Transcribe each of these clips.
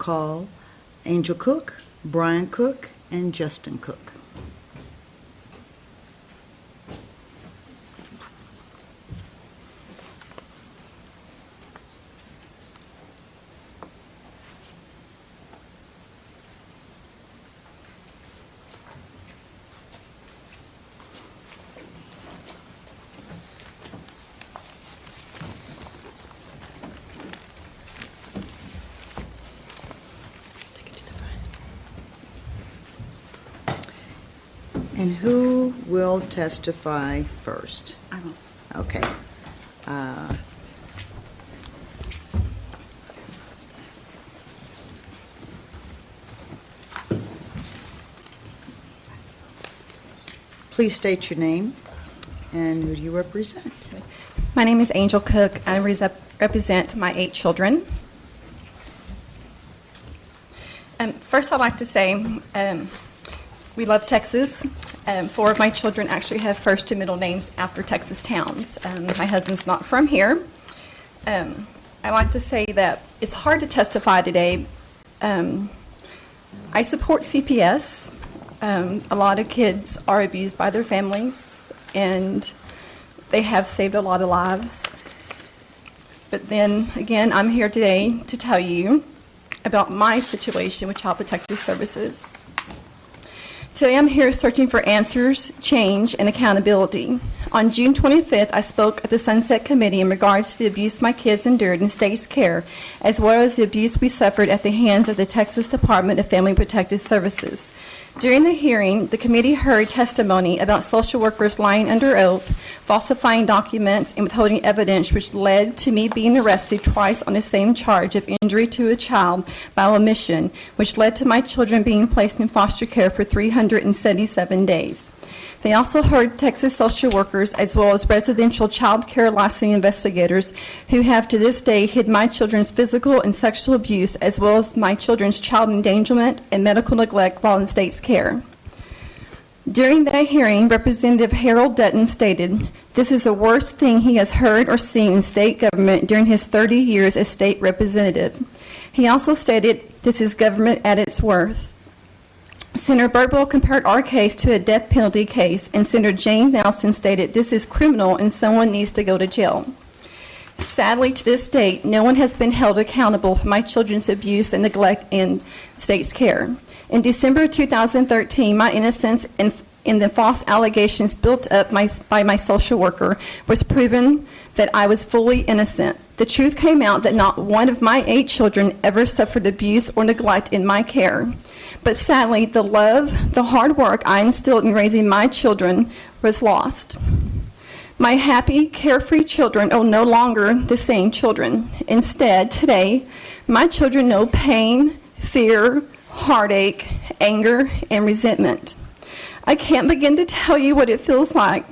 call Angel Cook, Brian Cook, and Justin Cook. And who will testify first? I will. Okay. Please state your name and who do you represent? My name is Angel Cook. I represent my 8 children. First, I'd like to say we love Texas. 4 of my children actually have first and middle names after Texas towns. My husband's not from here. I like to say that it's hard to testify today. I support CPS. A lot of kids are abused by their families, and they have saved a lot of lives. But then again, I'm here today to tell you about my situation with Child Protective Services. Today I'm here searching for answers, change, and accountability. On June 25th, I spoke at the Sunset Committee in regards to the abuse my kids endured in state's care, as well as the abuse we suffered at the hands of the Texas Department of Family Protective Services. During the hearing, the committee heard testimony about social workers lying under oath, falsifying documents, and withholding evidence, which led to me being arrested twice on the same charge of injury to a child by omission, which led to my children being placed in foster care for 377 days. They also heard Texas social workers as well as residential child care licensing investigators who have to this day hid my children's physical and sexual abuse as well as my children's child endangerment and medical neglect while in state's care. During that hearing, Representative Harold Dutton stated, "This is the worst thing he has heard or seen in state government during his 30 years as state representative." He also stated, "This is government at its worst." Senator Birdwell compared our case to a death penalty case, and Senator Jane Nelson stated, "This is criminal and someone needs to go to jail." Sadly, to this date, no one has been held accountable for my children's abuse and neglect in state's care. In December 2013, my innocence in the false allegations built up by my social worker was proven that I was fully innocent. The truth came out that not one of my 8 children ever suffered abuse or neglect in my care. But sadly, the love, the hard work I instilled in raising my children was lost. My happy, carefree children are no longer the same children. Instead, today, my children know pain, fear, heartache, anger, and resentment. I can't begin to tell you what it feels like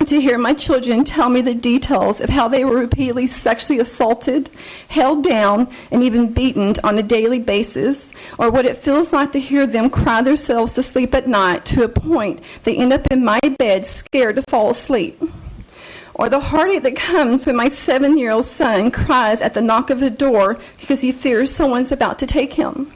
to hear my children tell me the details of how they were repeatedly sexually assaulted, held down, and even beaten on a daily basis, or what it feels like to hear them cry themselves to sleep at night to a point they end up in my bed scared to fall asleep. Or the heartache that comes when my 7-year-old son cries at the knock of the door because he fears someone's about to take him.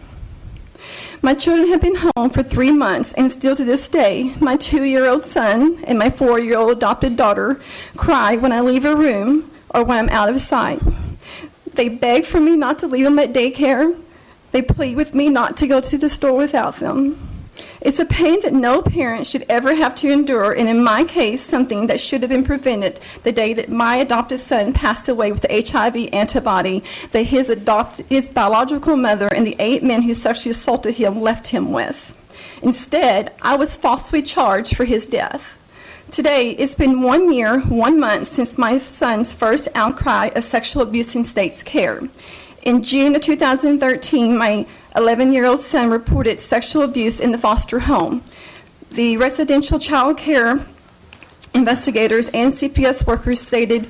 My children have been home for 3 months, and still to this day, my 2-year-old son and my 4-year-old adopted daughter cry when I leave a room or when I'm out of sight. They beg for me not to leave them at daycare. They plead with me not to go to the store without them. It's a pain that no parent should ever have to endure, and in my case, something that should have been prevented the day that my adopted son passed away with the HIV antibody that his biological mother and the 8 men who sexually assaulted him left him with. Instead, I was falsely charged for his death. Today, it's been 1 year, 1 month since my son's first outcry of sexual abuse in state's care. In June of 2013, my 11-year-old son reported sexual abuse in the foster home. The residential child care investigators and CPS workers stated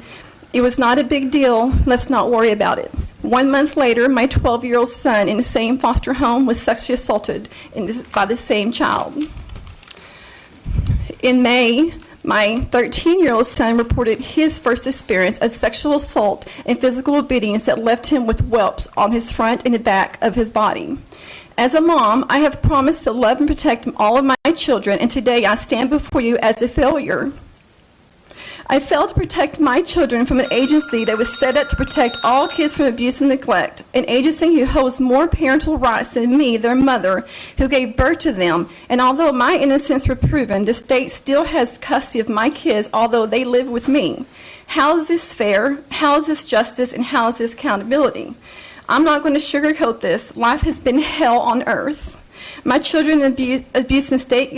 it was not a big deal, let's not worry about it. 1 month later, my 12-year-old son in the same foster home was sexually assaulted by the same child. In May, My 13-year-old son reported his first experience of sexual assault and physical obedience that left him with whelps on his front and the back of his body. As a mom, I have promised to love and protect all of my children, and today I stand before you as a failure. I failed to protect my children from an agency that was set up to protect all kids from abuse and neglect, an agency who holds more parental rights than me, their mother, who gave birth to them. And although my innocence was proven, the state still has custody of my kids, although they live with me. How is this fair? How is this justice? And how is this accountability? I'm not going to sugarcoat this. Life has been hell on earth. My children abuse in state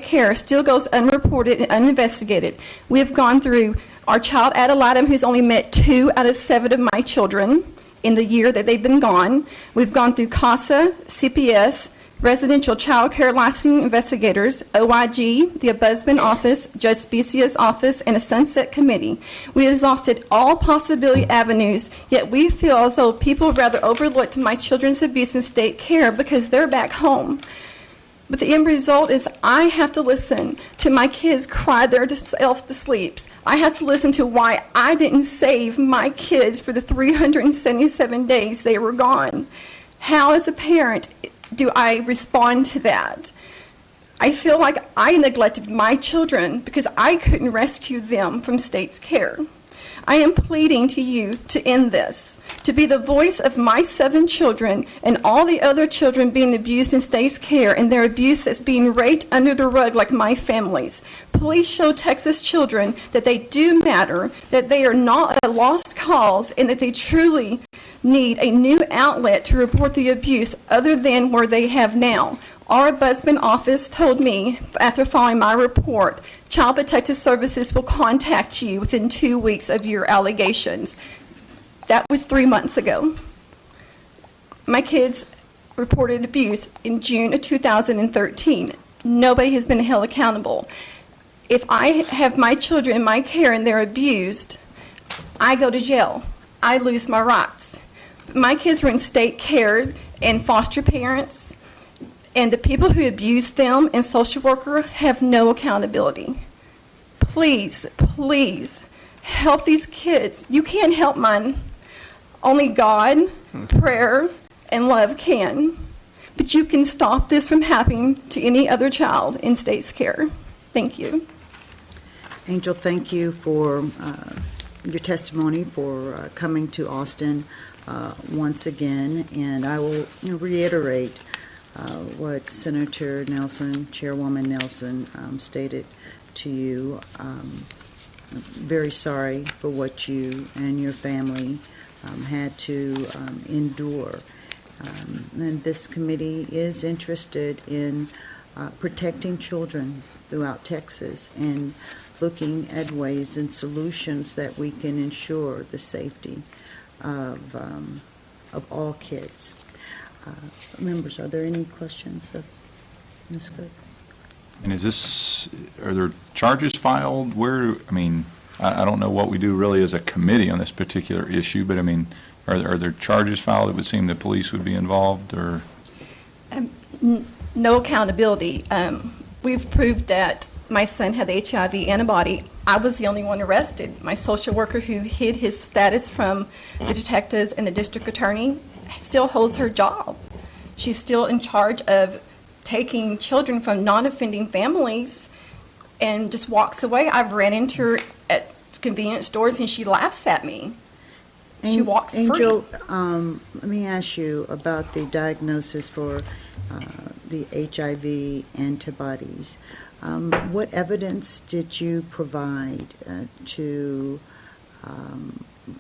care still goes unreported and uninvestigated. We have gone through our child ad litem, who's only met 2 out of 7 of my children in the year that they've been gone. We've gone through CASA, CPS, Residential Child Care Licensing Investigators, OIG, the Ombudsman Office, Judge Specia's office, and a Sunset Committee. We exhausted all possibility avenues, yet we feel as though people rather overlooked my children's abuse in state care because they're back home. But the end result is I have to listen to my kids cry themselves to sleep. I have to listen to why I didn't save my kids for the 377 days they were gone. How, as a parent, do I respond to that? I feel like I neglected my children because I couldn't rescue them from state's care. I am pleading to you to end this, to be the voice of my 7 children and all the other children being abused in state's care and their abuse that's being raked under the rug like my family's. Please show Texas children that they do matter, that they are not a lost cause, and that they truly need a new outlet to report the abuse other than where they have now. Our Ombudsman office told me after filing my report, Child Protective Services will contact you within 2 weeks of your allegations. That was 3 months ago. My kids reported abuse in June of 2013. Nobody has been held accountable. If I have my children in my care and they're abused, I go to jail. I lose my rights. My kids were in state care and foster parents, and the people who abuse them and social worker have no accountability. Please, please help these kids. You can't help mine. Only God, prayer, and love can. But you can stop this from happening to any other child in state's care. Thank you. Angel, thank you for your testimony, for coming to Austin once again, and I will reiterate what Senator Nelson, Chairwoman Nelson, stated to you. Very sorry for what you and your family had to endure. And this committee is interested in protecting children throughout Texas and looking at ways and solutions that we can ensure the safety of all kids. Members, are there any questions of Ms. Cook? And are there charges filed? I don't know what we do really as a committee on this particular issue, but are there charges filed? It would seem the police would be involved, or? No accountability. We've proved that my son had the HIV antibody. I was the only one arrested. My social worker who hid his status from the detectives and the district attorney still holds her job. She's still in charge of taking children from non-offending families and just walks away. I've ran into her at convenience stores and she laughs at me. She walks free. Angel, let me ask you about the diagnosis for the HIV antibodies. What evidence did you provide to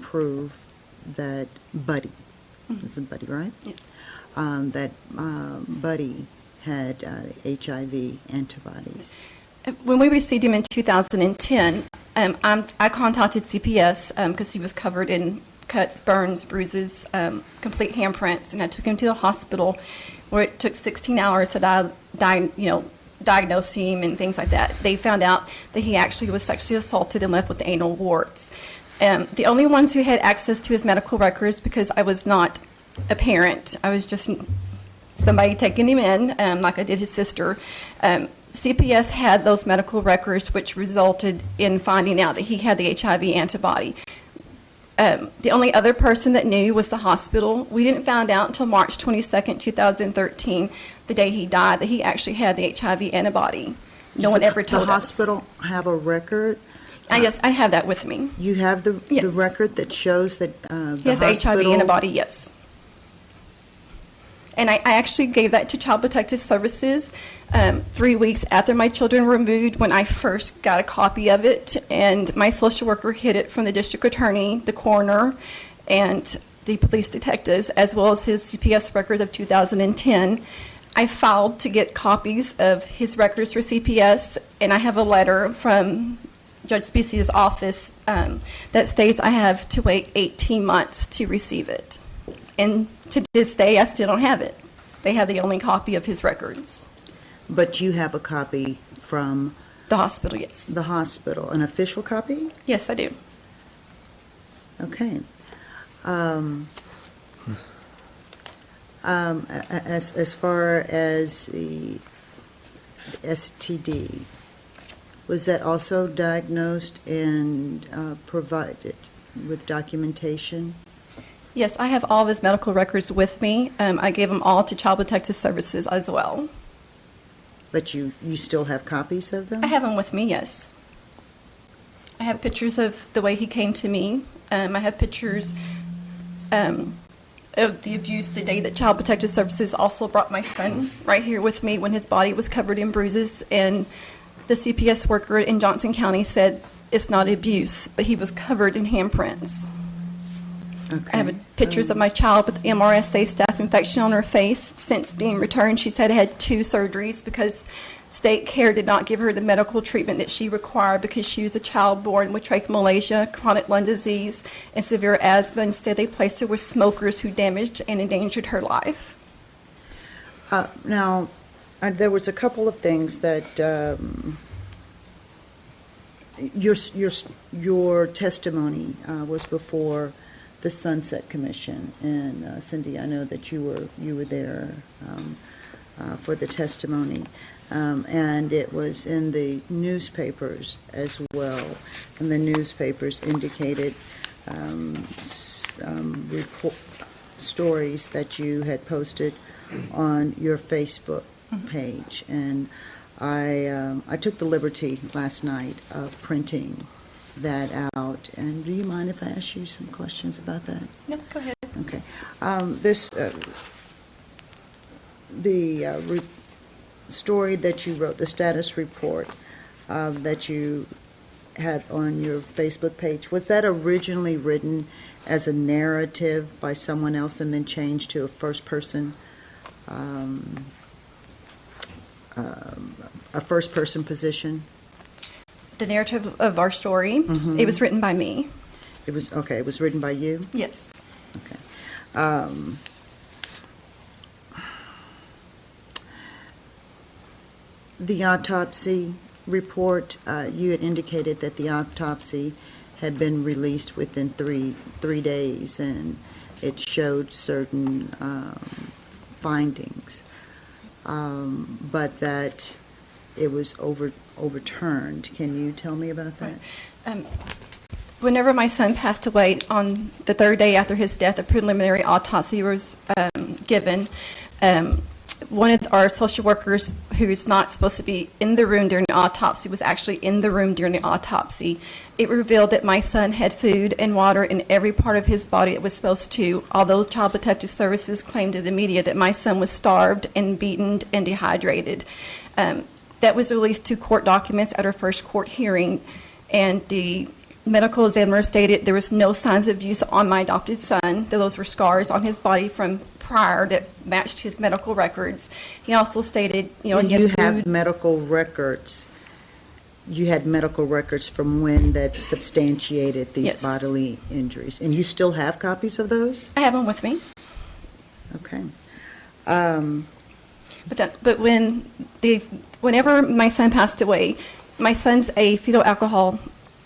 prove that Buddy, this is Buddy, right? Yes. That Buddy had HIV antibodies? When we received him in 2010, I contacted CPS because he was covered in cuts, burns, bruises, complete handprints, and I took him to the hospital where it took 16 hours to diagnose him and things like that. They found out that he actually was sexually assaulted and left with anal warts. The only ones who had access to his medical records, because I was not a parent, I was just somebody taking him in, like I did his sister. CPS had those medical records, which resulted in finding out that he had the HIV antibody. The only other person that knew was the hospital. We didn't find out until March 22nd, 2013, the day he died, that he actually had the HIV antibody. No one ever told us. The hospital have a record? Yes, I have that with me. You have the Yes. record that shows that the He has the HIV hospital- antibody, yes. And I actually gave that to Child Protective Services 3 weeks after my children were removed, when I first got a copy of it. And my social worker hid it from the district attorney, the coroner, and the police detectives, as well as his CPS records of 2010. I filed to get copies of his records for CPS, and I have a letter from Judge Specie's office that states I have to wait 18 months to receive it. And to this day, I still don't have it. They have the only copy of his records. But you have a copy from The hospital, yes. the hospital, an official copy? Yes, I do. Okay. As far as the STD, was that also diagnosed and provided with documentation? Yes, I have all of his medical records with me. I gave them all to Child Protective Services as well. But you still have copies of them? I have them with me, yes. I have pictures of the way he came to me. I have pictures of the abuse the day that Child Protective Services also brought my son right here with me when his body was covered in bruises. And the CPS worker in Johnson County said it's not abuse, but he was covered in handprints. Okay. I have pictures of my child with MRSA staph infection on her face. Since being returned, she's had 2 surgeries because state care did not give her the medical treatment that she required, because she was a child born with tracheomalacia, chronic lung disease, and severe asthma. Instead, they placed her with smokers who damaged and endangered her life. Now, there was a couple of things that your testimony was before the Sunset Commission, and Cindy, I know that you were there for the testimony, and it was in the newspapers as well, and the newspapers indicated some stories that you had posted on your Facebook page, and I took the liberty last night of printing that out. And do you mind if I ask you some questions about that? No, go ahead. Okay. Story that you wrote, the status report that you had on your Facebook page, was that originally written as a narrative by someone else and then changed to a first person position? The narrative of our story, it was written by me. It was, okay, it was written by you? Yes. Okay. The autopsy report, you had indicated that the autopsy had been released within three days, and it showed certain findings, but that it was overturned. Can you tell me about that? Whenever my son passed away, on the 3rd day after his death, a preliminary autopsy was given. One of our social workers, who's not supposed to be in the room during the autopsy, was actually in the room during the autopsy. It revealed that my son had food and water in every part of his body that was supposed to, although Child Protective Services claimed to the media that my son was starved and beaten and dehydrated. That was released to court documents at our first court hearing, and the medical examiner stated there was no signs of abuse on my adopted son, that those were scars on his body from prior that matched his medical records. He also stated, And you have medical records. You had medical records from when that substantiated these Yes. bodily injuries, and you still have copies of those? I have them with me. Okay. But whenever my son passed away, my son's a fetal alcohol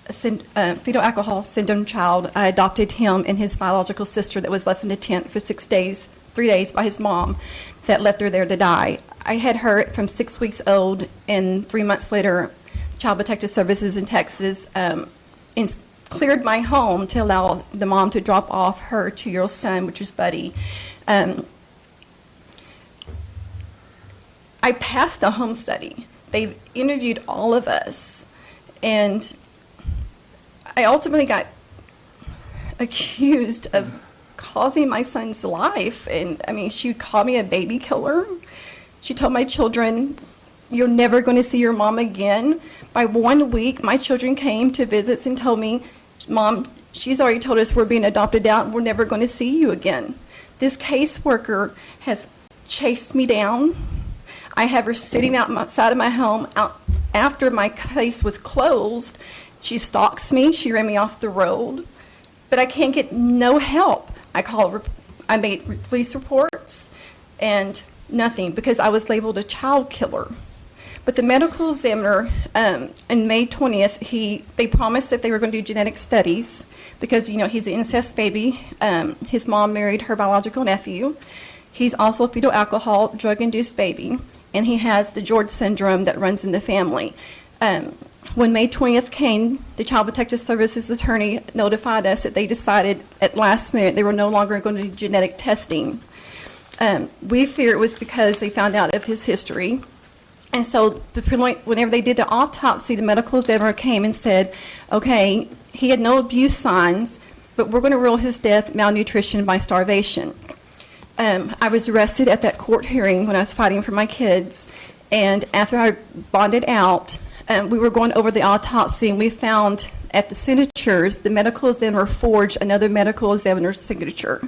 syndrome child. I adopted him and his biological sister that was left in the tent for 6 days 3 days by his mom that left her there to die. I had her from 6 weeks old, and 3 months later, Child Protective Services in Texas cleared my home to allow the mom to drop off her 2-year-old son, which was Buddy. I passed a home study. They've interviewed all of us, and I ultimately got accused of causing my son's life. And I mean, she would call me a baby killer. She told my children, "You're never going to see your mom again." By 1 week, my children came to visits and told me, "Mom, she's already told us we're being adopted out and we're never going to see you again." This caseworker has chased me down. I have her sitting outside of my home after my case was closed. She stalks me. She ran me off the road. But I can't get no help. I made police reports and nothing, because I was labeled a child killer. But the medical examiner, on May 20th, they promised that they were going to do genetic studies because, he's an incest baby. His mom married her biological nephew. He's also a fetal alcohol, drug-induced baby, and he has the George syndrome that runs in the family. When May 20th came, the Child Protective Services attorney notified us that they decided at last minute they were no longer going to do genetic testing. We fear it was because they found out of his history. And so whenever they did the autopsy, the medical examiner came and said, okay, he had no abuse signs, but we're going to rule his death malnutrition by starvation. I was arrested at that court hearing when I was fighting for my kids. And after I bonded out, we were going over the autopsy, and we found at the signatures, the medical examiner forged another medical examiner's signature.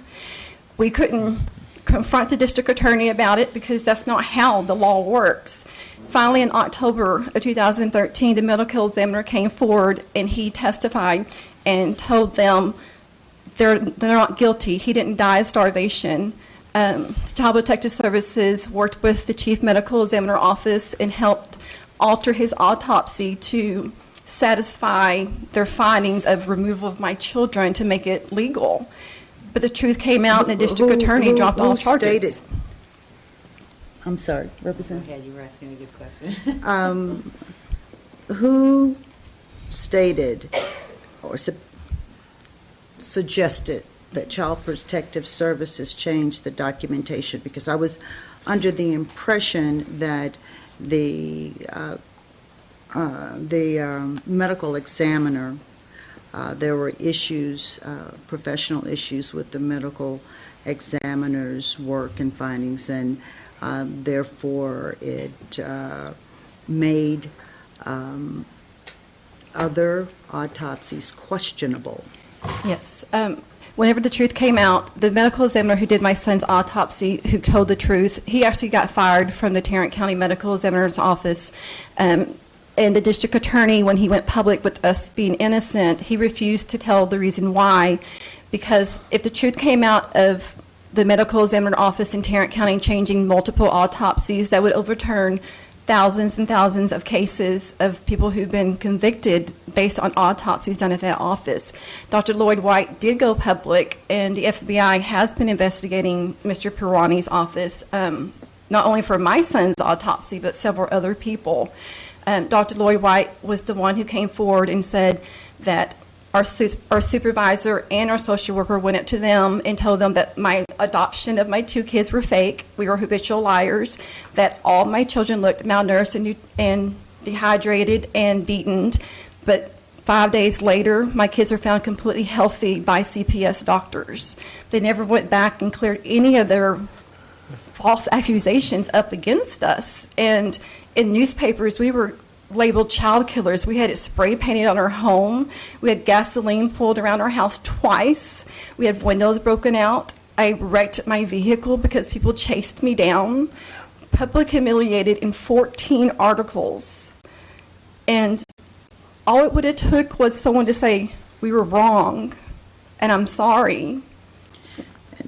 We couldn't confront the district attorney about it because that's not how the law works. Finally, in October of 2013, the medical examiner came forward and he testified and told them they're not guilty. He didn't die of starvation. Child Protective Services worked with the chief medical examiner office and helped alter his autopsy to satisfy their findings of removal of my children to make it legal. But the truth came out, and the district attorney dropped all charges. I'm sorry, Representative. Okay, you were asking a good question. Who stated or suggested that Child Protective Services change the documentation? Because I was under the impression that the medical examiner, there were issues, professional issues with the medical examiner's work and findings, and therefore it made other autopsies questionable. Yes. Whenever the truth came out, the medical examiner who did my son's autopsy, who told the truth, he actually got fired from the Tarrant County Medical Examiner's office. And the district attorney, when he went public with us being innocent, he refused to tell the reason why. Because if the truth came out of the medical examiner office in Tarrant County changing multiple autopsies, that would overturn thousands and thousands of cases of people who've been convicted based on autopsies done at that office. Dr. Lloyd White did go public, and the FBI has been investigating Mr. Pirani's office, not only for my son's autopsy, but several other people. Dr. Lloyd White was the one who came forward and said that our supervisor and our social worker went up to them and told them that my adoption of my 2 kids were fake. We were habitual liars, that all my children looked malnourished and dehydrated and beaten. But 5 days later, my kids were found completely healthy by CPS doctors. They never went back and cleared any of their false accusations up against us. And in newspapers, we were labeled child killers. We had it spray painted on our home. We had gasoline poured around our house twice. We had windows broken out. I wrecked my vehicle because people chased me down. Public humiliated in 14 articles. And all it would have took was someone to say, we were wrong, and I'm sorry.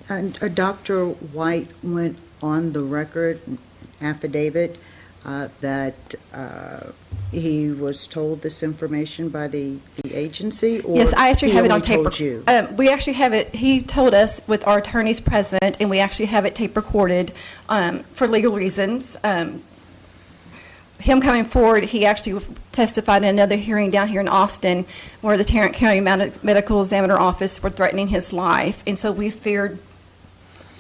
And Dr. White went on the record, affidavit, that he was told this information by the agency? Or Yes, I actually he have it on only tape. told you? We actually have it, he told us with our attorneys present, and we actually have it tape recorded for legal reasons. Him coming forward, he actually testified in another hearing down here in Austin where the Tarrant County Medical Examiner Office were threatening his life. And so we feared,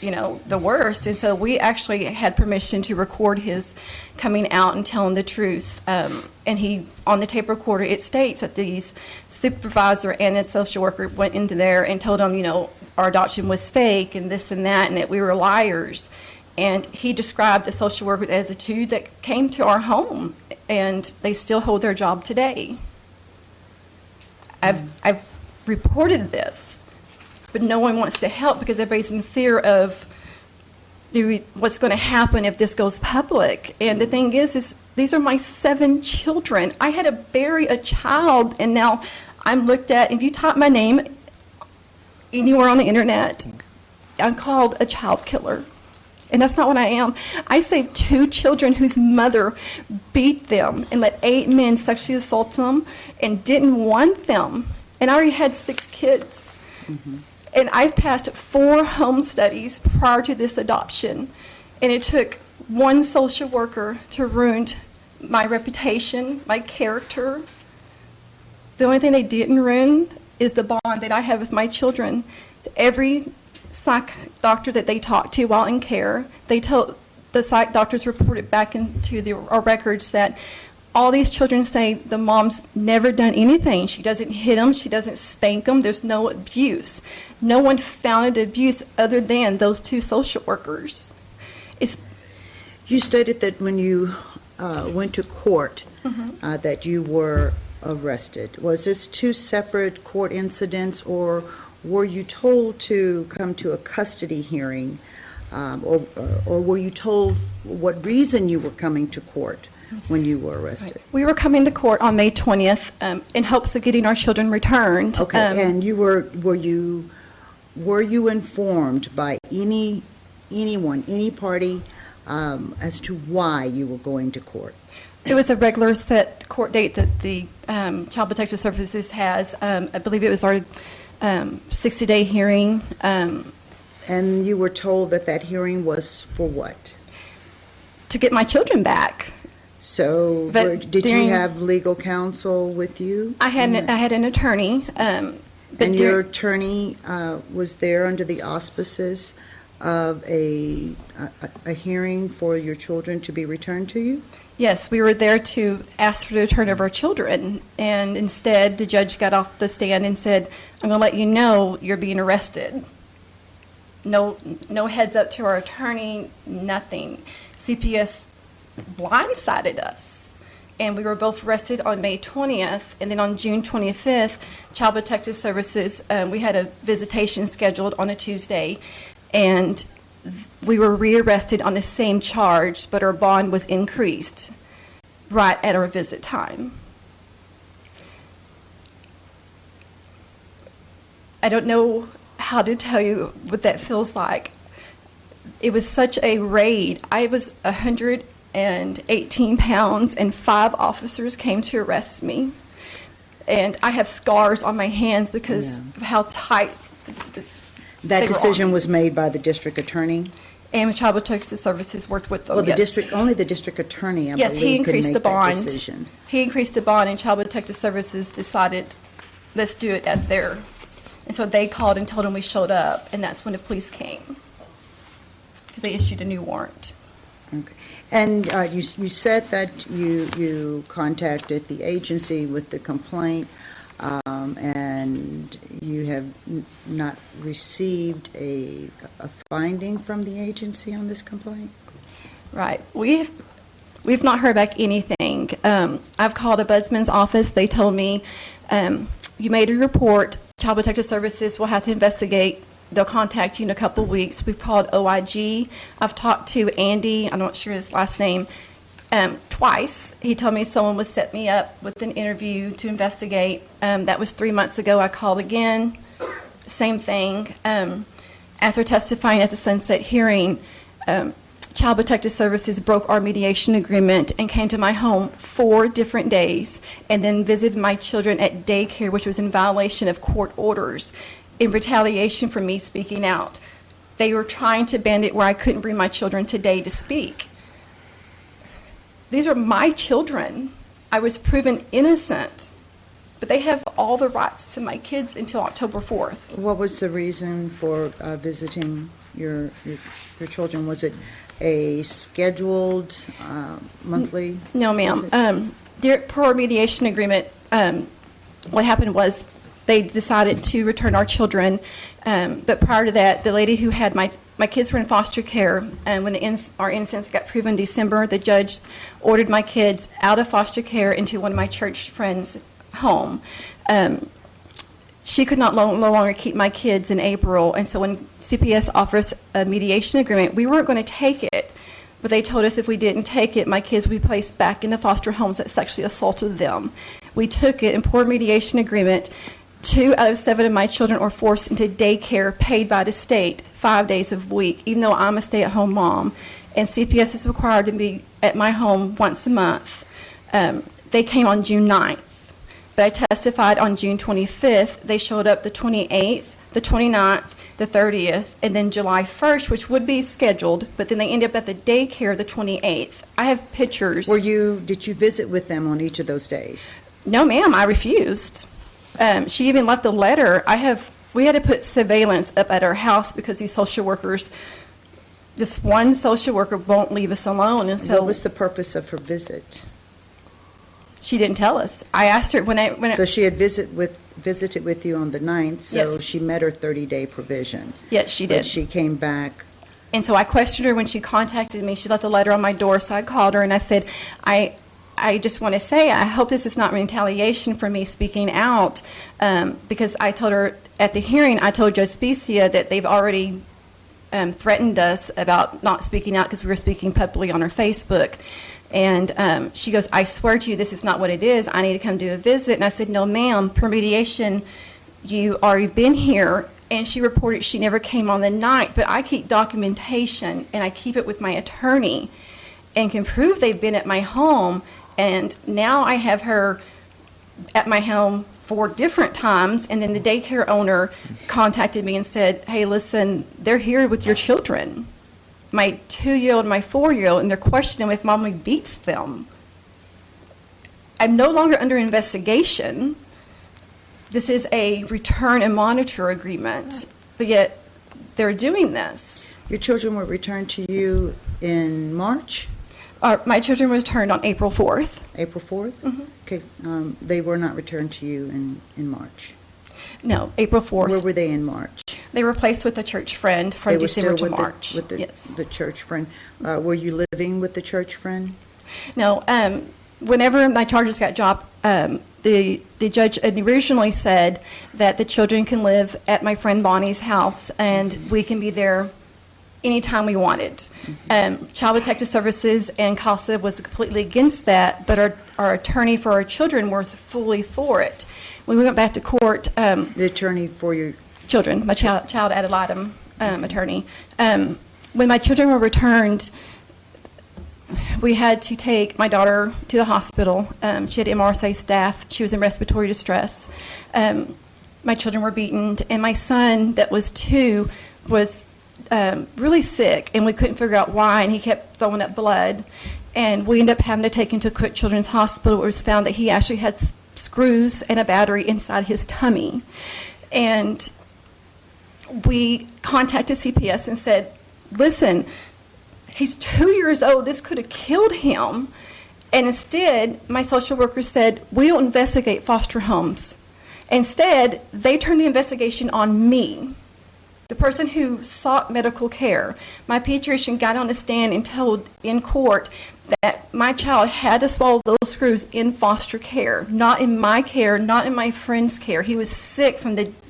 the worst. And so we actually had permission to record his coming out and telling the truth. And he, on the tape recorder, it states that these supervisor and a social worker went into there and told him, our adoption was fake and this and that, and that we were liars. And he described the social workers as the two that came to our home, and they still hold their job today. I've reported this, but no one wants to help because everybody's in fear of what's going to happen if this goes public. And the thing is these are my 7 children. I had to bury a child, and now I'm looked at. If you type my name anywhere on the internet, I'm called a child killer. And that's not what I am. I saved 2 children whose mother beat them and let 8 men sexually assault them and didn't want them. And I already had 6 kids. Mm-hmm. And I've passed 4 home studies prior to this adoption. And it took one social worker to ruin my reputation, my character. The only thing they didn't ruin is the bond that I have with my children. Every psych doctor that they talked to while in care, they told the psych doctors reported back into our records that all these children say the mom's never done anything. She doesn't hit them. She doesn't spank them. There's no abuse. No one found abuse other than those 2 social workers. You stated that when you went to court, mm-hmm. That you were arrested. Was this 2 separate court incidents, or were you told to come to a custody hearing, or were you told what reason you were coming to court when you were arrested? Right. We were coming to court on May 20th in hopes of getting our children returned. Okay, and were you informed by anyone, any party, as to why you were going to court? It was a regular set court date that the Child Protective Services has. I believe it was our 60-day hearing. And you were told that hearing was for what? To get my children back. So did you have legal counsel with you? I had an attorney. And your attorney was there under the auspices of a hearing for your children to be returned to you? Yes, we were there to ask for the return of our children, and instead the judge got off the stand and said, I'm going to let you know you're being arrested. No heads up to our attorney, nothing. CPS blindsided us, and we were both arrested on May 20th, and then on June 25th, Child Protective Services, we had a visitation scheduled on a Tuesday, and we were rearrested on the same charge, but our bond was increased right at our visit time. I don't know how to tell you what that feels like. It was such a raid. I was 118 pounds, and 5 officers came to arrest me. And I have scars on my hands because of how tight that decision was made by the district attorney? And Child Protective Services worked with them. Well, only the district attorney, I believe, he increased could make the bond. that decision. He increased the bond, and Child Protective Services decided, let's do it at their. And so they called and told them we showed up, and that's when the police came because they issued a new warrant. Okay. And you said that you contacted the agency with the complaint, and you have not received a finding from the agency on this complaint? Right. We've not heard back anything. I've called a Ombudsman's office. They told me, you made a report. Child Protective Services will have to investigate. They'll contact you in a couple of weeks. We've called OIG. I've talked to Andy, I'm not sure his last name, twice. He told me someone would set me up with an interview to investigate. That was 3 months ago. I called again. Same thing. After testifying at the Sunset hearing, Child Protective Services broke our mediation agreement and came to my home 4 different days and then visited my children at daycare, which was in violation of court orders, in retaliation for me speaking out. They were trying to band it where I couldn't bring my children today to speak. These are my children. I was proven innocent, but they have all the rights to my kids until October 4th. What was the reason for visiting your children? Was it a scheduled monthly? No, ma'am. Per our mediation agreement, what happened was they decided to return our children, but prior to that, the lady who had my kids were in foster care, and when our innocence got proven in December, the judge ordered my kids out of foster care into one of my church friends' home. She could no longer keep my kids in April, and so when CPS offers a mediation agreement, we weren't going to take it, but they told us if we didn't take it, my kids would be placed back into foster homes that sexually assaulted them. We took it, and per mediation agreement, 2 out of 7 of my children were forced into daycare paid by the state 5 days a week, even though I'm a stay-at-home mom, and CPS is required to be at my home once a month. They came on June 9th. But I testified on June 25th. They showed up the 28th, the 29th, the 30th, and then July 1st, which would be scheduled, but then they ended up at the daycare the 28th. I have pictures. Did you visit with them on each of those days? No, ma'am, I refused. She even left a letter. We had to put surveillance up at our house because these social workers, this one social worker won't leave us alone. And so what was the purpose of her visit? she didn't tell us. I asked her So she had visited with you on the 9th, so Yes. she met her 30-day provision. Yes, she did. But she came back. And so I questioned her when she contacted me. She left a letter on my door, so I called her and I said, I just want to say, I hope this is not retaliation for me speaking out, because I told her at the hearing, I told Judge Specia that they've already threatened us about not speaking out because we were speaking publicly on her Facebook. And she goes, I swear to you, this is not what it is. I need to come do a visit. And I said, no, ma'am, per mediation, you already been here. And she reported she never came on the 9th. But I keep documentation, and I keep it with my attorney and can prove they've been at my home. And now I have her at my home 4 different times. And then the daycare owner contacted me and said, hey, listen, they're here with your children. My 2-year-old and my 4-year-old, and they're questioning if mommy beats them. I'm no longer under investigation. This is a return and monitor agreement, but yet they're doing this. Your children were returned to you in March? My children were returned on April 4th. April 4th? Mm-hmm. Okay, they were not returned to you in March. No, April 4th. Where were they in March? They were placed with a church friend from They were December still to with March. Yes. the church friend. Were you living with the church friend? No, whenever my charges got dropped, the judge originally said that the children can live at my friend Bonnie's house and we can be there anytime we wanted. Child Protective Services and CASA was completely against that, but our attorney for our children was fully for it. When we went back to court, The attorney for your children, my child ad litem attorney. When my children were returned, we had to take my daughter to the hospital. She had MRSA staph. She was in respiratory distress. My children were beaten, and my son, that was 2, was really sick, and we couldn't figure out why, and he kept throwing up blood. And we ended up having to take him to Quick Children's Hospital. It was found that he actually had screws and a battery inside his tummy. And we contacted CPS and said, listen, he's 2 years old. This could have killed him. And instead, my social worker said, we don't investigate foster homes. Instead, they turned the investigation on me, the person who sought medical care. My pediatrician got on the stand and told in court that my child had to swallow those screws in foster care, not in my care, not in my friend's care. He was sick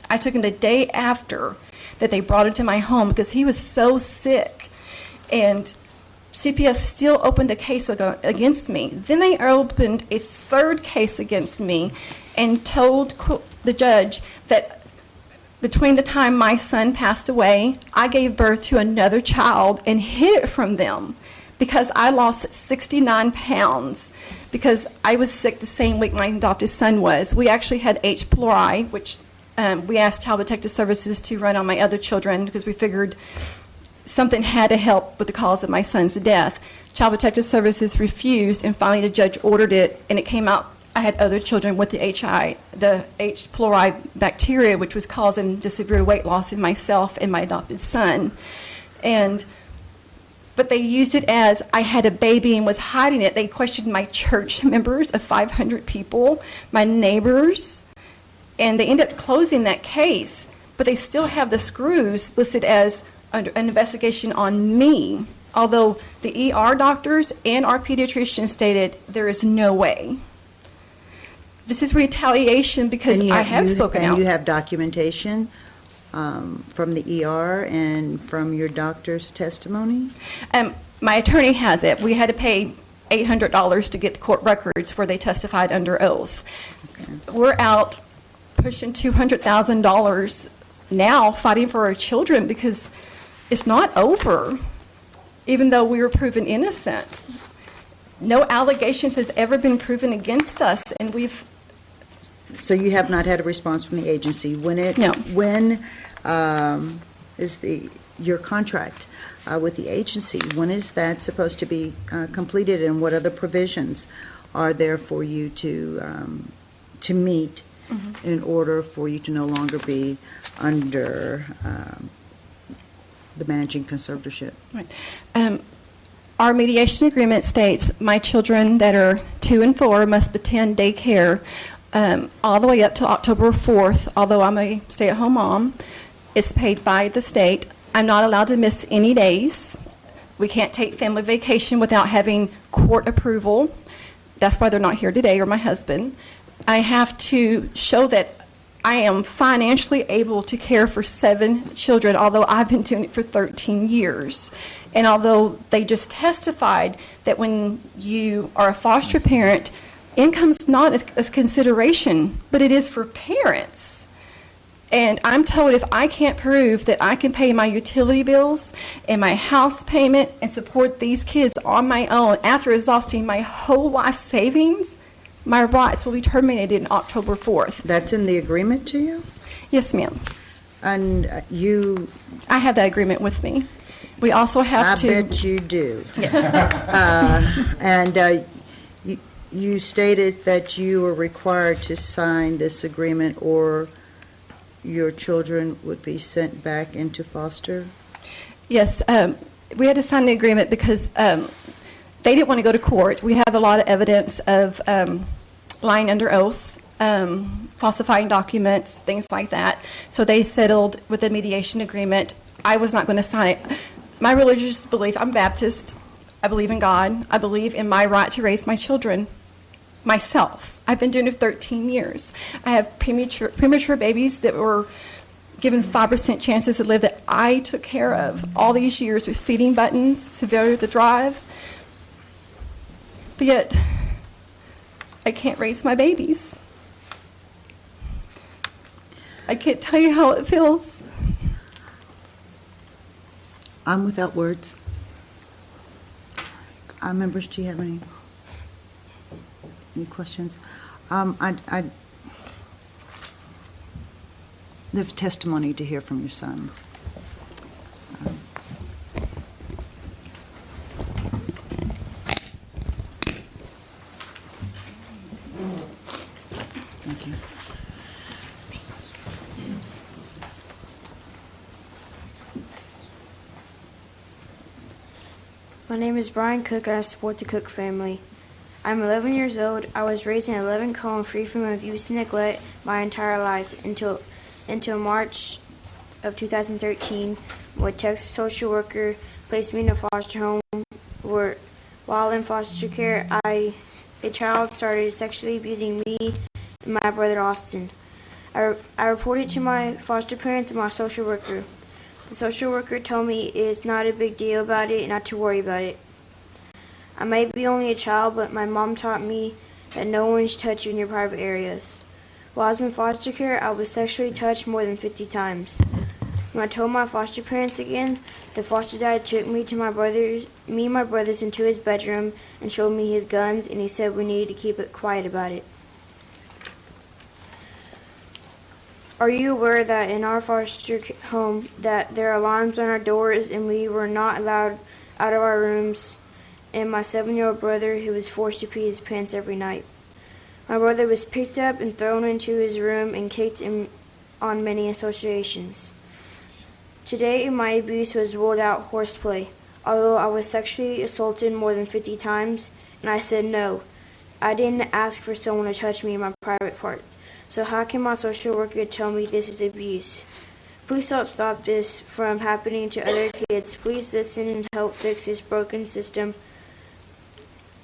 I took him the day after that they brought him to my home because he was so sick. And CPS still opened a case against me. Then they opened a 3rd case against me and told the judge that between the time my son passed away, I gave birth to another child and hid it from them because I lost 69 pounds because I was sick the same week my adopted son was. We actually had H. pylori, which we asked Child Protective Services to run on my other children because we figured something had to help with the cause of my son's death. Child Protective Services refused, and finally the judge ordered it, and it came out I had other children with the H. pylori bacteria, which was causing the severe weight loss in myself and my adopted son. But they used it as I had a baby and was hiding it. They questioned my church members of 500 people, my neighbors, and they ended up closing that case. But they still have the screws listed as under an investigation on me, although the ER doctors and our pediatrician stated there is no way. This is retaliation because I have spoken out. And you have documentation from the ER and from your doctor's testimony? My attorney has it. We had to pay $800 to get the court records where they testified under oath. Okay. We're out pushing $200,000 now fighting for our children because it's not over, even though we were proven innocent. No allegations has ever been proven against us, and we've... So you have not had a response from the agency. No. When is your contract with the agency? When is that supposed to be completed, and what other provisions are there for you to meet in order for you to no longer be under the managing conservatorship? Right. Our mediation agreement states my children that are 2 and 4 must attend daycare all the way up to October 4th, although I'm a stay-at-home mom. It's paid by the state. I'm not allowed to miss any days. We can't take family vacation without having court approval. That's why they're not here today, or my husband. I have to show that I am financially able to care for 7 children, although I've been doing it for 13 years. And although they just testified that when you are a foster parent, income's not as consideration, but it is for parents. And I'm told if I can't prove that I can pay my utility bills and my house payment and support these kids on my own after exhausting my whole life savings, my rights will be terminated on October 4th. That's in the agreement to you? Yes, ma'am. And I have that agreement with me. We also have to... I bet you do. Yes. And you stated that you were required to sign this agreement or your children would be sent back into foster? Yes. We had to sign the agreement because they didn't want to go to court. We have a lot of evidence of lying under oath, falsifying documents, things like that. So they settled with a mediation agreement. I was not going to sign it. My religious belief, I'm Baptist. I believe in God. I believe in my right to raise my children myself. I've been doing it for 13 years. I have premature babies that were given 5% chances to live that I took care of all these years with feeding buttons to failure to drive. But yet, I can't raise my babies. I can't tell you how it feels. I'm without words. Members, do you have any questions? I have testimony to hear from your sons. Thank you. My name is Brian Cook, and I support the Cook family. I'm 11 years old. I was raised in a loving home free from abuse and neglect my entire life until March of 2013, when a Texas social worker placed me in a foster home where, while in foster care, a child started sexually abusing me and my brother Austin. I reported to my foster parents and my social worker. The social worker told me it's not a big deal about it and not to worry about it. I may be only a child, but my mom taught me that no one should touch you in your private areas. While I was in foster care, I was sexually touched more than 50 times. When I told my foster parents again, the foster dad took me and my brothers into his bedroom and showed me his guns, and he said we needed to keep it quiet about it. Are you aware that in our foster home that there are alarms on our doors and we were not allowed out of our rooms, and my 7-year-old brother who was forced to pee his pants every night? My brother was picked up and thrown into his room and kicked on many associations. Today, my abuse was ruled out horseplay, although I was sexually assaulted more than 50 times, and I said no. I didn't ask for someone to touch me in my private parts, so how can my social worker tell me this is abuse? Please help stop this from happening to other kids. Please listen and help fix this broken system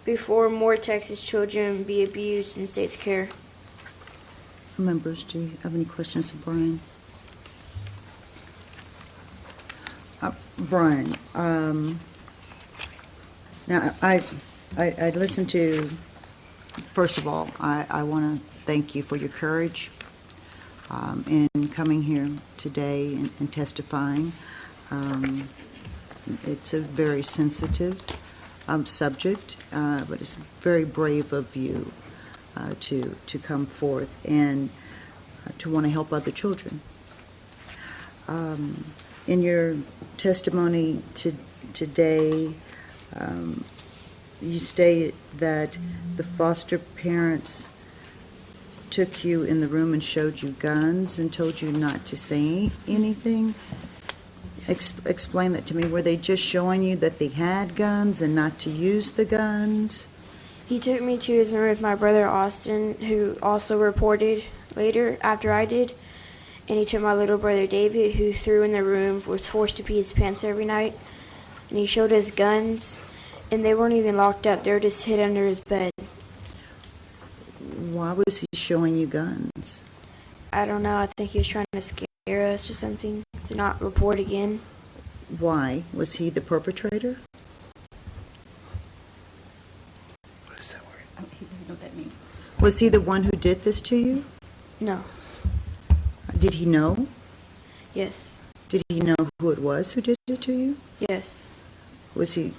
before more Texas children be abused in state's care. Members, do you have any questions of Brian? Brian, now I listened to, first of all, I want to thank you for your courage in coming here today and testifying. It's a very sensitive subject, but it's very brave of you to come forth and to want to help other children. In your testimony today, you stated that the foster parents took you in the room and showed you guns and told you not to say anything. Explain that to me. Were they just showing you that they had guns and not to use the guns? He took me to his room with my brother Austin, who also reported later after I did. And he took my little brother David, who threw in the room, was forced to pee his pants every night. And he showed us guns, and they weren't even locked up. They were just hid under his bed. Why was he showing you guns? I don't know. I think he was trying to scare us or something to not report again. Why? Was he the perpetrator? What is that word? Oh, he doesn't know what that means. Was he the one who did this to you? No. Did he know? Yes. Did he know who it was who did it to you? Yes. Was he?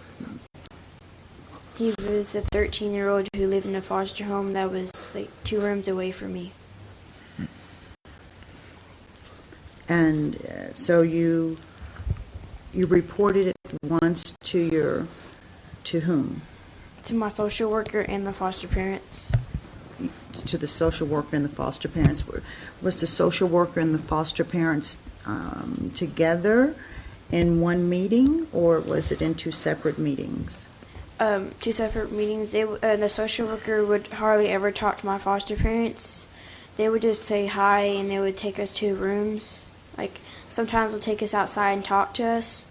He was a 13-year-old who lived in a foster home that was like 2 rooms away from me. And so you reported it once to whom? To my social worker and the foster parents. To the social worker and the foster parents. Was the social worker and the foster parents together in one meeting, or was it in 2 separate meetings? 2 separate meetings. The social worker would hardly ever talk to my foster parents. They would just say hi, and they would take us to rooms. Like, sometimes would take us outside and talk to us.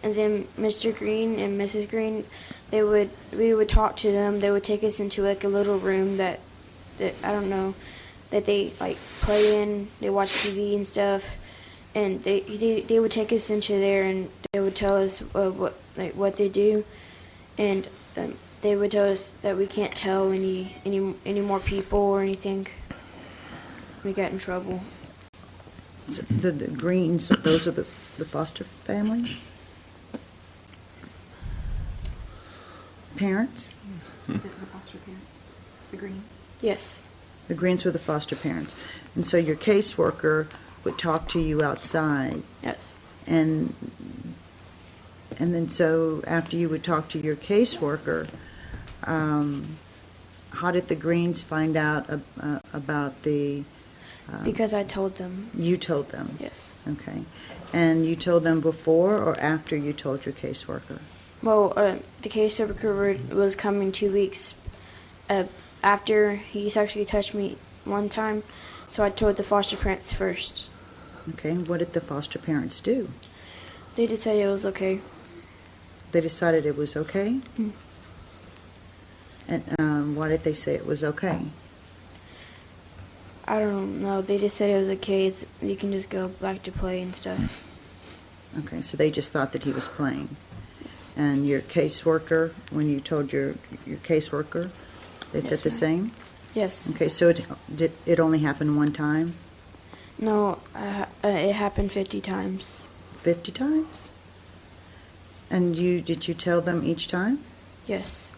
And then Mr. Green and Mrs. Green, we would talk to them. They would take us into like a little room that I don't know, that they like play in. They watch TV and stuff, and they would take us into there, and they would tell us what they do, and they would tell us that we can't tell any more people or anything. We got in trouble. So the Greens, those are the foster family? Parents? The foster parents, the Greens. Yes. The Greens were the foster parents. And so your caseworker would talk to you outside. Yes. And then so after you would talk to your caseworker, how did the Greens find out about the... Because I told them. You told them? Yes. Okay. And you told them before or after you told your caseworker? Well, the caseworker was coming 2 weeks after he sexually touched me one time, so I told the foster parents first. Okay. What did the foster parents do? They decided it was okay. They decided it was okay? Mm. And why did they say it was okay? I don't know. They just said it was okay. You can just go back to play and stuff. Okay, so they just thought that he was playing. Yes. And your caseworker, when you told your caseworker, they Yes, said the ma'am. same? Yes. Okay, so it only happened one time? No, it happened 50 times. 50 times? And did you tell them each time? Yes.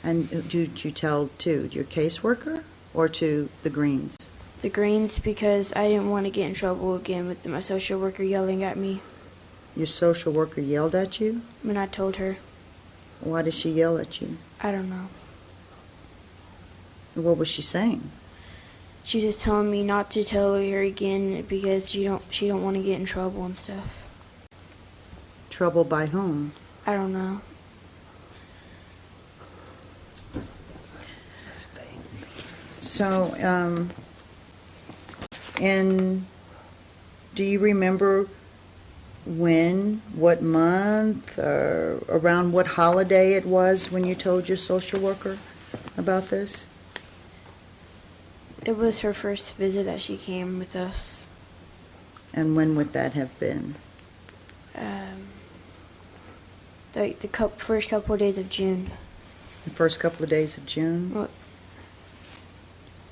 And did you tell to your caseworker or to the Greens? The Greens, because I didn't want to get in trouble again with my social worker yelling at me Your social worker yelled at you? when I told her. Why did she yell at you? I don't know. What was she saying? She was just telling me not to tell her again because she don't want to get in trouble and stuff. Trouble by whom? I don't know. So, and do you remember when, what month, or around what holiday it was when you told your social worker about this? It was her first visit that she came with us. And when would that have been? The first couple of days of June. The first couple of days of June? Well,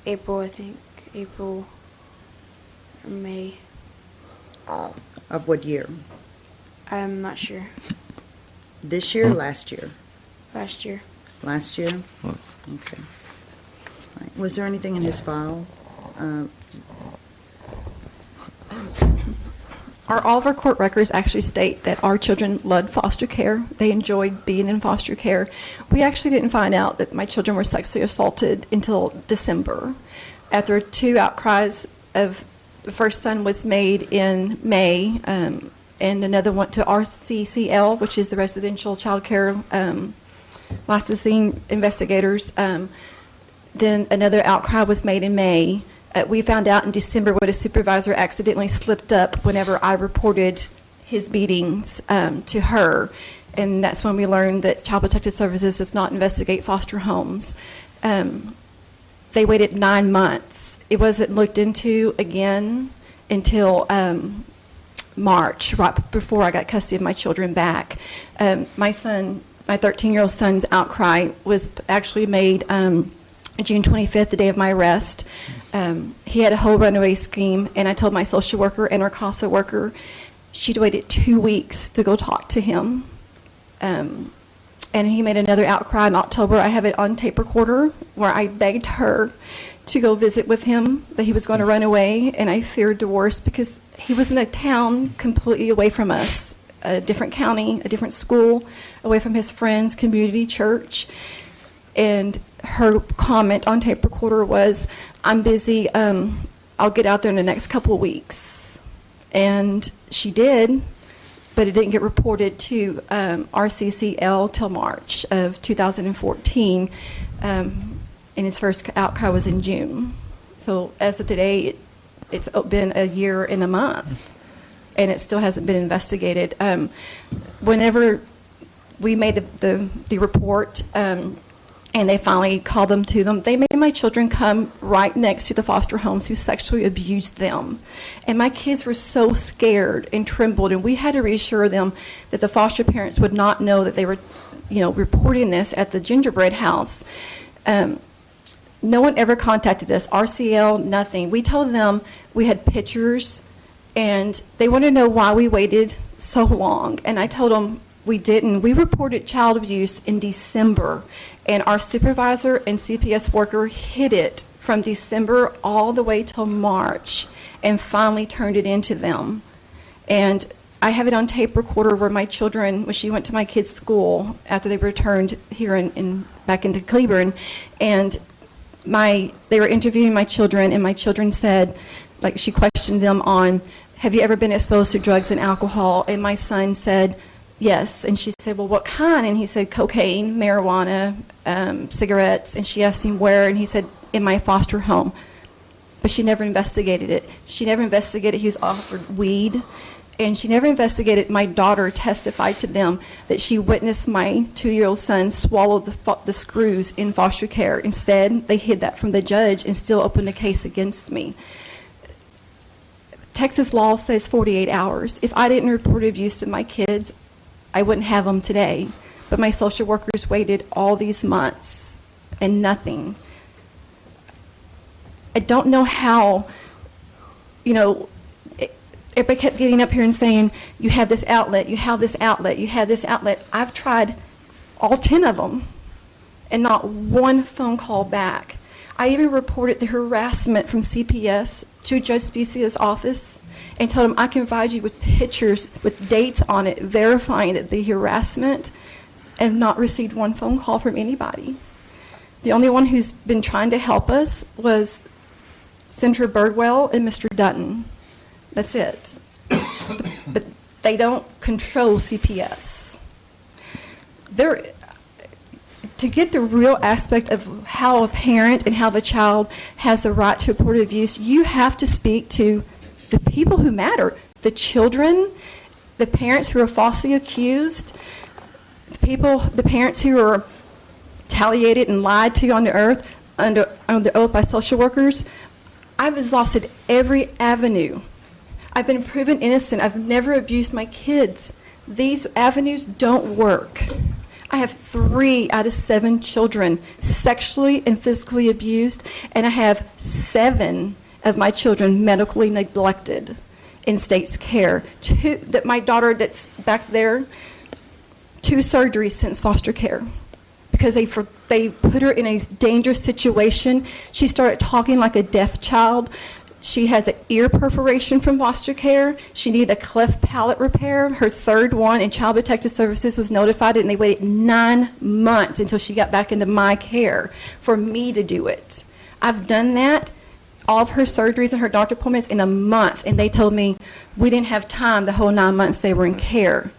April, I think. April or May. Of what year? I'm not sure. This year or last year? Last year. Last year? Okay. Right. Was there anything in his file? All of our court records actually state that our children loved foster care. They enjoyed being in foster care. We actually didn't find out that my children were sexually assaulted until December. After 2 outcries of the first son was made in May, and another went to RCCL, which is the Residential Child Care Licensing Investigators. Then another outcry was made in May. We found out in December when a supervisor accidentally slipped up whenever I reported his beatings to her. And that's when we learned that Child Protective Services does not investigate foster homes. They waited 9 months. It wasn't looked into again until March, right before I got custody of my children back. My 13-year-old son's outcry was actually made June 25th, the day of my arrest. He had a whole runaway scheme, and I told my social worker and our CASA worker she'd waited 2 weeks to go talk to him. And he made another outcry in October. I have it on tape recorder where I begged her to go visit with him, that he was going to run away, and I feared divorce because he was in a town completely away from us, a different county, a different school, away from his friends, community, church. And her comment on tape recorder was, "I'm busy, I'll get out there in the next couple of weeks." And she did, but it didn't get reported to RCCL till March of 2014, and his first outcry was in June. So as of today, it's been a year and a month, and it still hasn't been investigated. Whenever we made the report, and they finally called them to them, they made my children come right next to the foster homes who sexually abused them. And my kids were so scared and trembled, and we had to reassure them that the foster parents would not know that they were, reporting this at the gingerbread house. No one ever contacted us, RCL, nothing. We told them we had pictures, and they wanted to know why we waited so long. And I told them we didn't. We reported child abuse in December, and our supervisor and CPS worker hid it from December all the way till March and finally turned it into them. And I have it on tape recorder where my children, when she went to my kids' school after they returned here back into Cleburne, and they were interviewing my children, and my children said, she questioned them on, have you ever been exposed to drugs and alcohol? And my son said, yes. And she said, well, what kind? And he said, cocaine, marijuana, cigarettes. And she asked him where, and he said, in my foster home. But she never investigated it. She never investigated he was offered weed. And she never investigated my daughter testified to them that she witnessed my 2-year-old son swallow the screws in foster care. Instead, they hid that from the judge and still opened a case against me. Texas law says 48 hours. If I didn't report abuse to my kids, I wouldn't have them today. But my social workers waited all these months and nothing. I don't know how, you know, everybody kept getting up here and saying, you have this outlet, you have this outlet, you have this outlet. I've tried all 10 of them, and not one phone call back. I even reported the harassment from CPS to Judge Specia's office and told him I can provide you with pictures with dates on it verifying that the harassment, and not received one phone call from anybody. The only one who's been trying to help us was Senator Birdwell and Mr. Dutton. That's it. But they don't control CPS. To get the real aspect of how a parent and how the child has the right to report abuse, you have to speak to the people who matter, the children, the parents who are falsely accused, the parents who are retaliated and lied to on the earth under oath by social workers. I've exhausted every avenue. I've been proven innocent. I've never abused my kids. These avenues don't work. I have 3 out of 7 children sexually and physically abused, and I have 7 of my children medically neglected in state's care. My daughter that's back there, 2 surgeries since foster care because they put her in a dangerous situation. She started talking like a deaf child. She has an ear perforation from foster care. She needed a cleft palate repair. Her 3rd one, and Child Protective Services was notified, and they waited 9 months until she got back into my care for me to do it. I've done that, all of her surgeries and her doctor appointments in a month, and they told me we didn't have time the whole 9 months they were in care.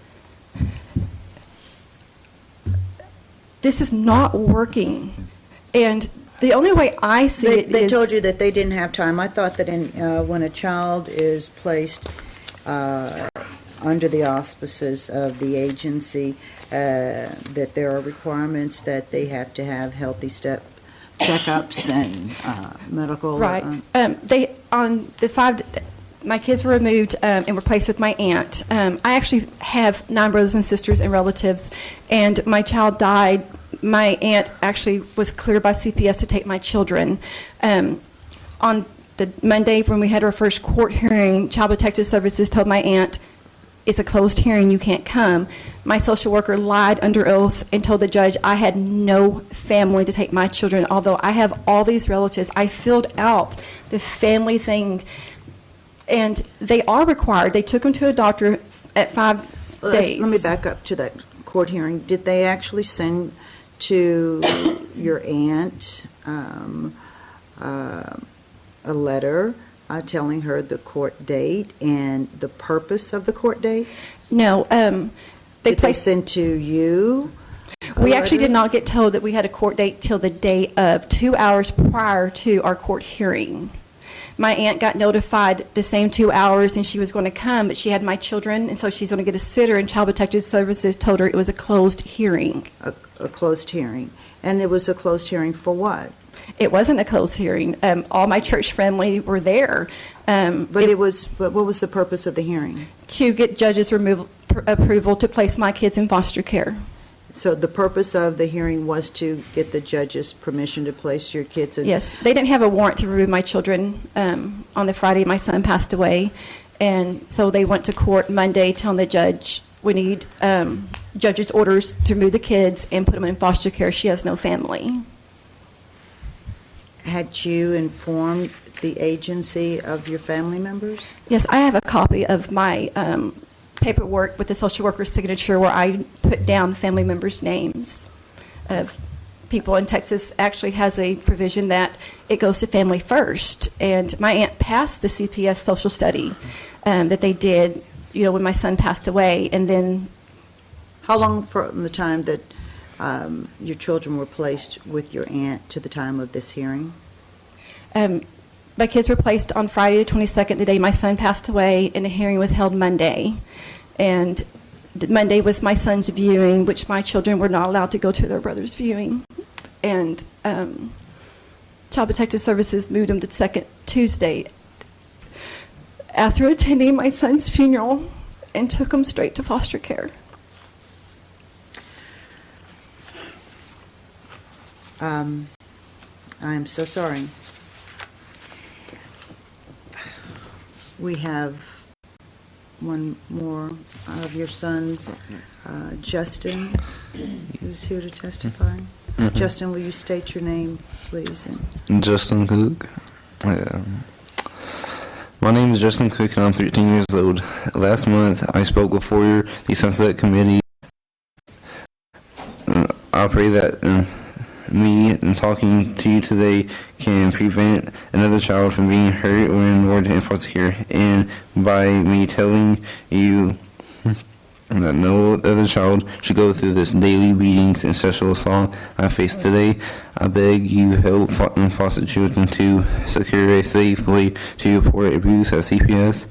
This is not working, and the only way I see it is... They told you that they didn't have time. I thought that when a child is placed under the auspices of the agency, that there are requirements that they have to have healthy step checkups and medical... Right. My kids were removed and were placed with my aunt. I actually have 9 brothers and sisters and relatives, and my child died. My aunt actually was cleared by CPS to take my children. On the Monday when we had our first court hearing, Child Protective Services told my aunt, it's a closed hearing, you can't come. My social worker lied under oath and told the judge I had no family to take my children, although I have all these relatives. I filled out the family thing, and they are required. They took them to a doctor at 5 days. Let me back up to that court hearing. Did they actually send to your aunt a letter telling her the court date and the purpose of the court date? No. Did they send to you? We actually did not get told that we had a court date till the day of, 2 hours prior to our court hearing. My aunt got notified the same 2 hours, and she was going to come, but she had my children, and so she's going to get a sitter, and Child Protective Services told her it was a closed hearing. A closed hearing. And it was a closed hearing for what? It wasn't a closed hearing. All my church family were there. But what was the purpose of the hearing? To get judges' approval to place my kids in foster care. So the purpose of the hearing was to get the judge's permission to place your kids in? Yes. They didn't have a warrant to remove my children on the Friday my son passed away. And so they went to court Monday telling the judge, we need judge's orders to remove the kids and put them in foster care. She has no family. Had you informed the agency of your family members? Yes, I have a copy of my paperwork with the social worker's signature where I put down family members' names of people. In Texas actually has a provision that it goes to family first. And my aunt passed the CPS social study that they did, when my son passed away. And then... How long from the time that your children were placed with your aunt to the time of this hearing? My kids were placed on Friday the 22nd, the day my son passed away, and the hearing was held Monday. And Monday was my son's viewing, which my children were not allowed to go to their brother's viewing. And Child Protective Services moved them to the second Tuesday after attending my son's funeral and took him straight to foster care. I'm so sorry. We have one more of your sons, Justin, who's here to testify. Justin, will you state your name, please? Justin Cook. My name is Justin Cook, and I'm 13 years old. Last month, I spoke before the Sunset Committee. I pray that me and talking to you today can prevent another child from being hurt or enrolled in foster care. And by me telling you that no other child should go through this daily beatings and sexual assault I face today, I beg you help foster children to secure a safe way to report abuse at CPS,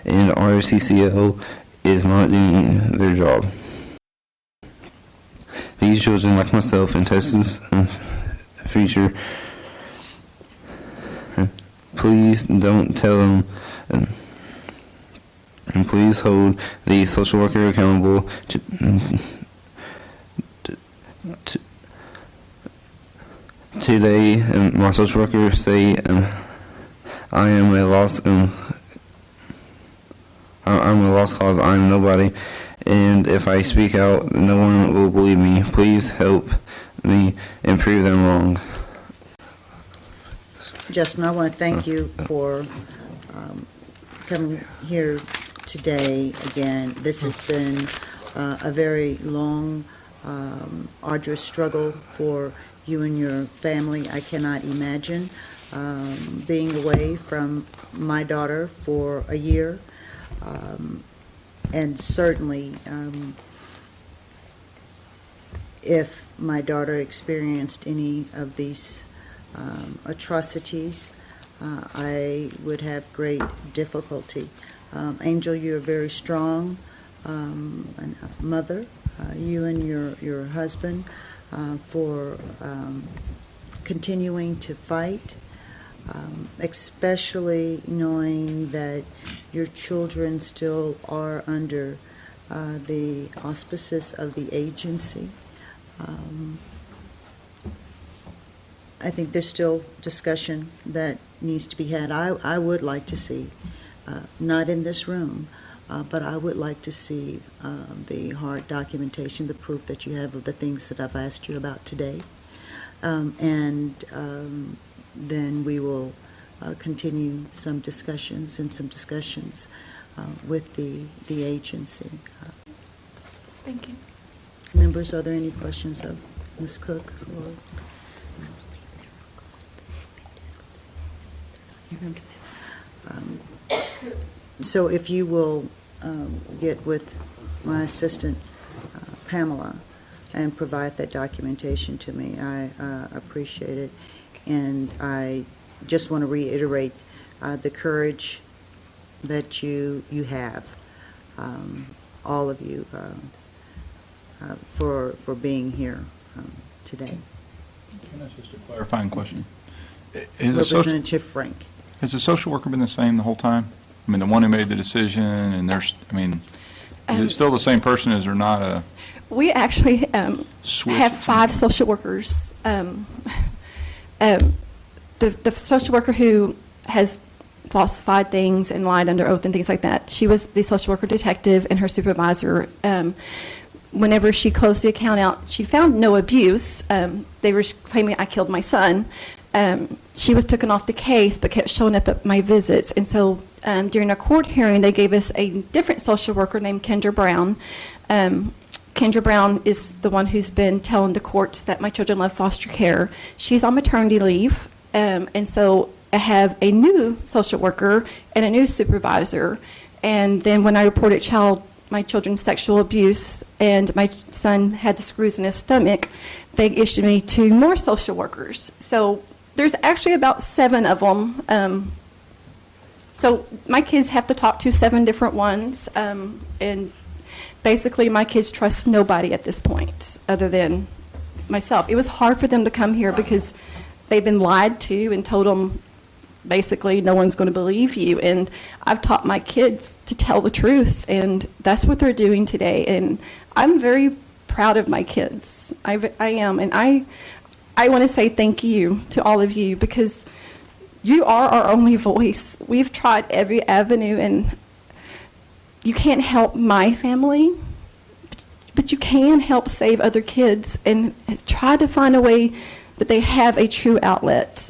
and RCCL is not doing their job. These children, like myself, in Texas future, please don't tell them, and please hold the social worker accountable today. My social worker say I am a lost I'm a lost cause. I'm nobody, and if I speak out, no one will believe me. Please help me and prove them wrong. Justin, I want to thank you for coming here today again. This has been a very long, arduous struggle for you and your family. I cannot imagine being away from my daughter for a year. And certainly, if my daughter experienced any of these atrocities, I would have great difficulty. Angel, you're very strong mother, you and your husband, for continuing to fight, especially knowing that your children still are under the auspices of the agency. I think there's still discussion that needs to be had. I would like to see, not in this room, but I would like to see the hard documentation, the proof that you have of the things that I've asked you about today. And then we will continue some discussions with the agency. Thank you. Members, are there any questions of Ms. Cook? So if you will get with my assistant, Pamela, and provide that documentation to me, I appreciate it. And I just want to reiterate the courage that you have, all of you, for being here today. Can I ask just a clarifying question? Has Representative Frank. the social worker been the same the whole time? I mean, the one who made the decision, and is it still the same person? Is there not a We actually switch? have 5 social workers. The social worker who has falsified things and lied under oath and things like that, she was the social worker detective, and her supervisor, whenever she closed the account out, she found no abuse. They were claiming I killed my son. She was taken off the case but kept showing up at my visits. And so during a court hearing, they gave us a different social worker named Kendra Brown. Kendra Brown is the one who's been telling the courts that my children love foster care. She's on maternity leave. And so I have a new social worker and a new supervisor. And then when I reported my children's sexual abuse and my son had the screws in his stomach, they issued me 2 more social workers. So there's actually about 7 of them. So my kids have to talk to 7 different ones. And basically my kids trust nobody at this point other than myself. It was hard for them to come here because they've been lied to and told them basically no one's going to believe you. And I've taught my kids to tell the truth, and that's what they're doing today. And I'm very proud of my kids. I am. And I want to say thank you to all of you, because You are our only voice. We've tried every avenue, and you can't help my family, but you can help save other kids and try to find a way that they have a true outlet.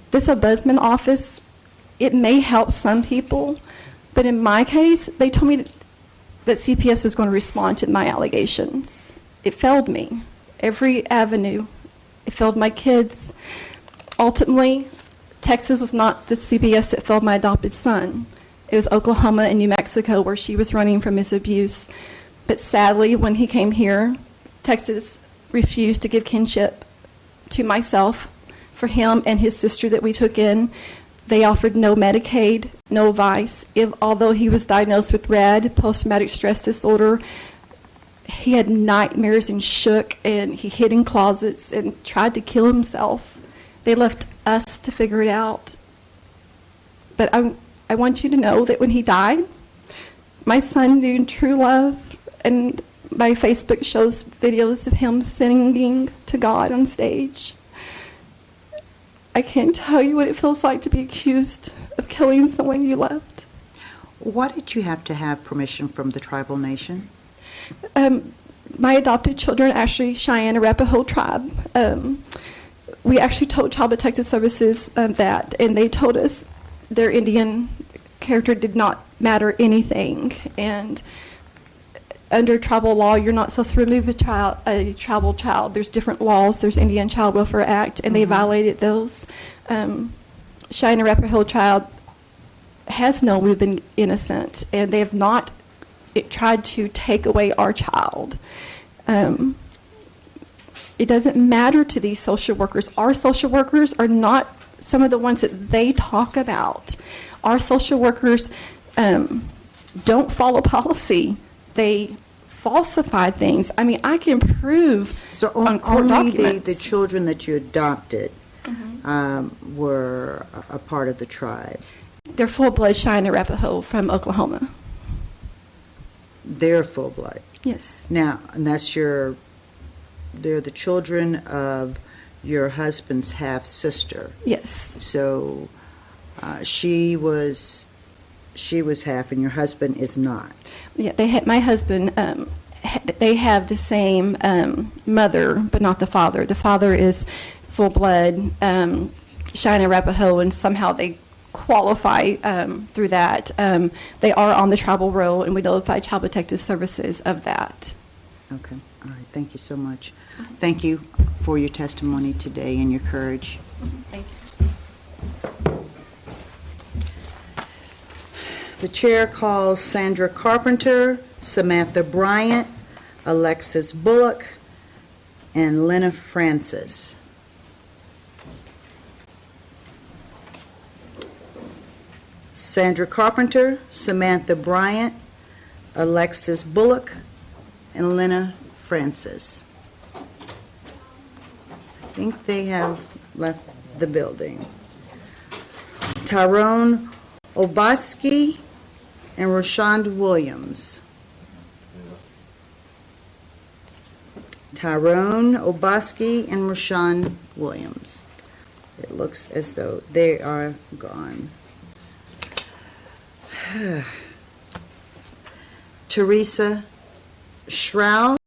This ombudsman office, it may help some people, but in my case, they told me that CPS was going to respond to my allegations. It failed me. Every avenue, it failed my kids. Ultimately, Texas was not the CPS that failed my adopted son. It was Oklahoma and New Mexico, where she was running from his abuse. But sadly, when he came here, Texas refused to give kinship to myself for him and his sister that we took in. They offered no Medicaid, no advice. Although he was diagnosed with RAD, post-traumatic stress disorder, he had nightmares and shook, and he hid in closets and tried to kill himself. They left us to figure it out. But I want you to know that when he died, my son knew true love, and my Facebook shows videos of him singing to God on stage. I can't tell you what it feels like to be accused of killing someone you loved. Why did you have to have permission from the tribal nation? My adopted children, actually Cheyenne Arapaho tribe, we actually told Child Protective Services that, and they told us their Indian character did not matter anything. And under tribal law, you're not supposed to remove a tribal child. There's different laws. There's Indian Child Welfare Act, and they violated those. Cheyenne Arapaho child has known we've been innocent, and they have not tried to take away our child. It doesn't matter to these social workers. Our social workers are not some of the ones that they talk about. Our social workers don't follow policy. They falsify things. I mean, I can prove on court only documents. the children that you adopted were a part of the tribe. They're full-blood Cheyenne Arapaho from Oklahoma. They're full blood. Yes. Now, and they're the children of your husband's half sister. Yes. So she was half, and your husband is not. Yeah, my husband, they have the same mother, but not the father. The father is full-blood Cheyenne Arapaho, and somehow they qualify through that. They are on the tribal roll, and we notify Child Protective Services of that. Okay. All right. Thank you so much. Thank you for your testimony today and your courage. Thank you. The chair calls Sandra Carpenter, Samantha Bryant, Alexis Bullock, and Lena Francis. Sandra Carpenter, Samantha Bryant, Alexis Bullock, and Lena Francis. I think they have left the building. Tyrone Obaski and Rashond Williams. Tyrone Obaski and Rashond Williams. It looks as though they are gone. Teresa Shroud